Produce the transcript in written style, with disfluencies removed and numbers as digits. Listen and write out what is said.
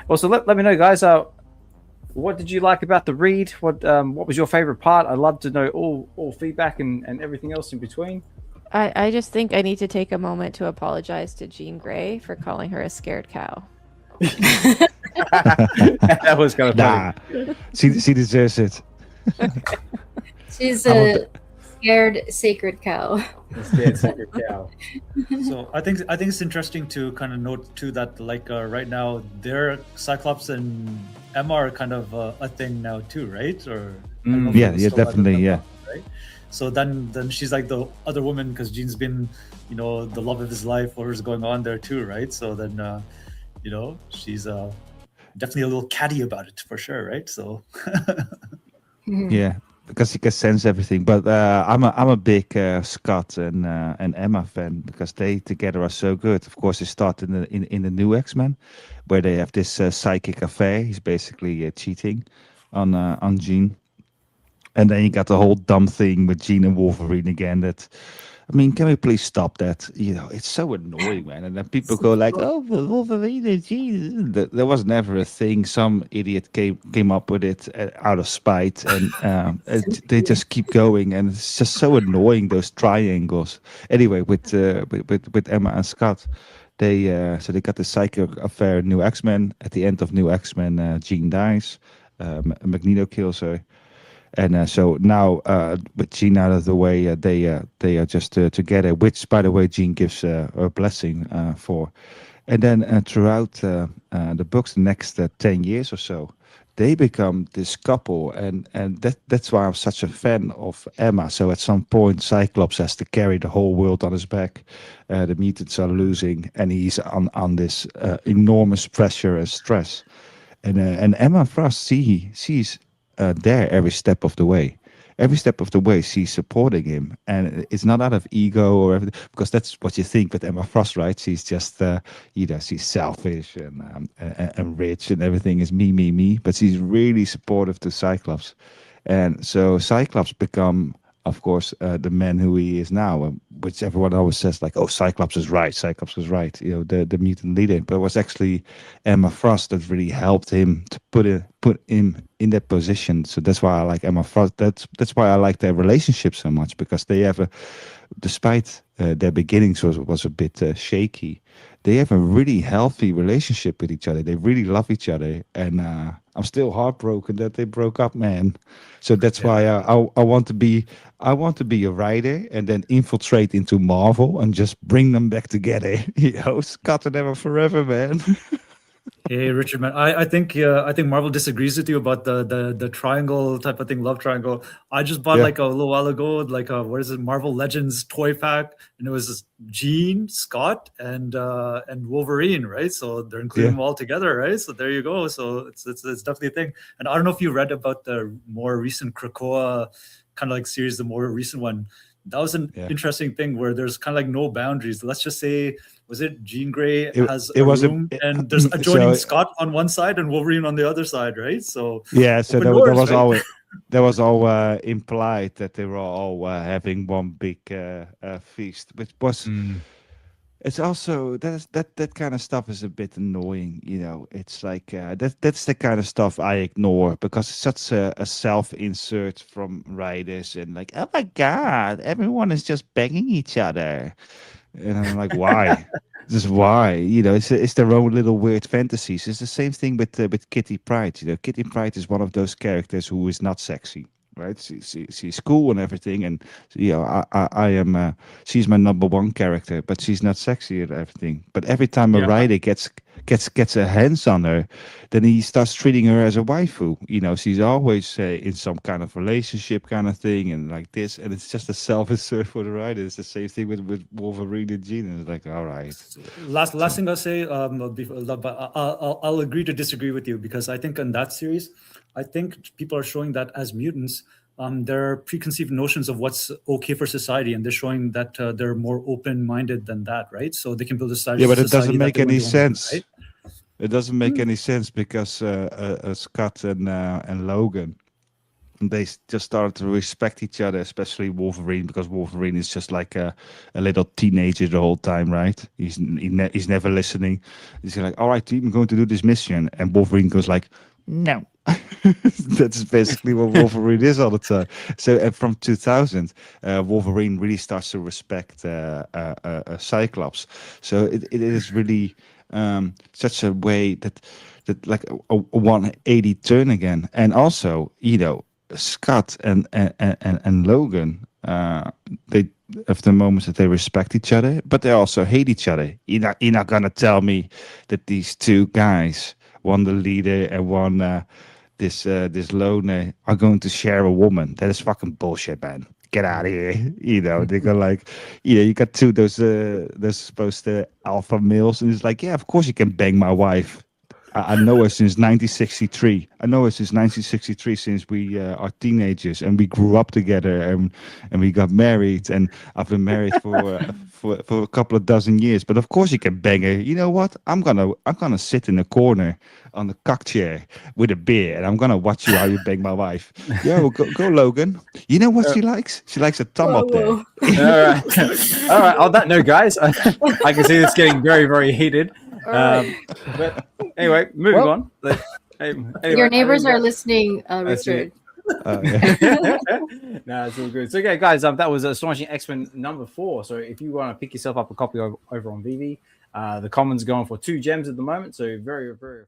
Also, let me know, guys. What did you like about the read? What was your favorite part? I'd love to know all feedback and everything else in between. I just think I need to take a moment to apologize to Jean Grey for calling her a scared cow. That was kind of funny. Nah, she deserves it. She's I'm a bit, a scared sacred cow. The scared sacred cow. So I think it's interesting to kind of note too that like right now their Cyclops and Emma are kind of a thing now too, right? Or I don't know if it yeah, was yeah, still either of definitely, them, yeah. right? So then she's like the other woman because Jean's been the love of his life. Whatever's going on there too, right? So then she's definitely a little catty about it for sure, right? So Yeah, because he can sense everything. But I'm a big Scott and Emma fan because they together are so good. Of course, they start in the new X-Men, where they have this psychic affair. He's basically cheating on Jean, and then you got the whole dumb thing with Jean and Wolverine again. That I mean, can we please stop that? It's so annoying, man. And then people go like, "Oh, Wolverine and Jean." There was never a thing. Some idiot came up with it out of spite, and they just keep going, and it's just so annoying those triangles. Anyway, with Emma and Scott, they got the psychic affair. New X-Men. At the end of New X-Men, Jean dies. Magneto kills her. And so now, with Jean out of the way, they are just together. Which, by the way, Jean gives a blessing for. And then throughout the books, the next 10 years or so, they become this couple, and that's why I'm such a fan of Emma. So at some point, Cyclops has to carry the whole world on his back. The mutants are losing, and he's on this enormous pressure and stress. And Emma Frost, she's there every step of the way. Every step of the way, she's supporting him, and it's not out of ego or everything, because that's what you think with Emma Frost, right? She's just, she's selfish and rich, and everything is me, me, me. But she's really supportive to Cyclops, and so Cyclops become, of course, the man who he is now, which everyone always says like, "Oh, Cyclops is right. Cyclops is right." The mutant leader, but it was actually Emma Frost that really helped him to put him in that position. So that's why I like Emma Frost. That's why I like their relationship so much, because they have despite their beginnings was a bit shaky, they have a really healthy relationship with each other. They really love each other, and I'm still heartbroken that they broke up, man. So that's why I want to be a writer and then infiltrate into Marvel and just bring them back together. Scott and Emma forever, man. Hey Richard, man, I think Marvel disagrees with you about the triangle type of thing, love triangle. I just bought Yeah, like a little while ago, like what is it, Marvel Legends toy pack, and it was Jean, Scott, and Wolverine, right? So they're including yeah. them all together, right? So there you go. So it's definitely a thing. And I don't know if you read about the more recent Krakoa kind of like series, the more recent one. That was an Yeah. interesting thing where there's kind of like no boundaries. Let's just say, was it Jean Grey has It a was room and there's adjoining so Scott on one side and Wolverine on the other side, right? So yeah, so open there doors, was right? all implied that they were all having one big feast, which was it's also that kind of stuff is a bit annoying. It's like that's the kind of stuff I ignore, because it's such a self-insert from writers, and like, oh my god, everyone is just banging each other. And I'm like, why? Just why? It's their own little weird fantasies. It's the same thing with Kitty Pryde. Kitty Pryde is one of those characters who is not sexy, right? She's cool and everything, and I am. She's my number one character, but she's not sexy and everything. But every time a Yeah. writer gets a hands on her, then he starts treating her as a waifu. She's always in some kind of relationship kind of thing, and like this, and it's just a self-insert for the writer. It's the same thing with Wolverine and Jean. And it's like, all right, Last so thing I'll say, but I'll agree to disagree with you because I think in that series, I think people are showing that as mutants, there are preconceived notions of what's okay for society, and they're showing that they're more open-minded than that, right? So they can build a yeah, but it society doesn't that make they any wouldn't want to do, sense. right? It doesn't make any sense because Scott and Logan, And they just started to respect each other, especially Wolverine, because Wolverine is just like a little teenager the whole time, right? He's never listening. He's like, all right, team, I'm going to do this mission. And Wolverine goes like, no. That's basically what Wolverine is all the time. So from 2000, Wolverine really starts to respect Cyclops. So it is really such a way that like a 180 turn again. And also, Scott and Logan, they have the moments that they respect each other, but they also hate each other. You're not gonna tell me that these two guys, one the leader and one this loner, are going to share a woman. That is fucking bullshit, man. Get out of here. They go like, you got two those supposed to alpha males, and it's like, yeah, of course you can bang my wife. I know her since 1963. Since we are teenagers, and we grew up together, and we got married, and I've been married for a couple of dozen years. But of course you can bang her. You know what? I'm gonna sit in the corner on the cock chair with a beer, and I'm gonna watch you how you bang my wife. Yeah, well, go Logan. You know what she likes? She likes a thumb up there. All right. On that note, guys, I can see this getting very, very heated. But anyway, moving on. Anyway, Your neighbors are listening, Richard. Yeah. No, it's all good. So, okay, guys, that was Astonishing X-Men number 4. So, if you want to pick yourself up a copy over on VV, the common's going for 2 gems at the moment. So, very, very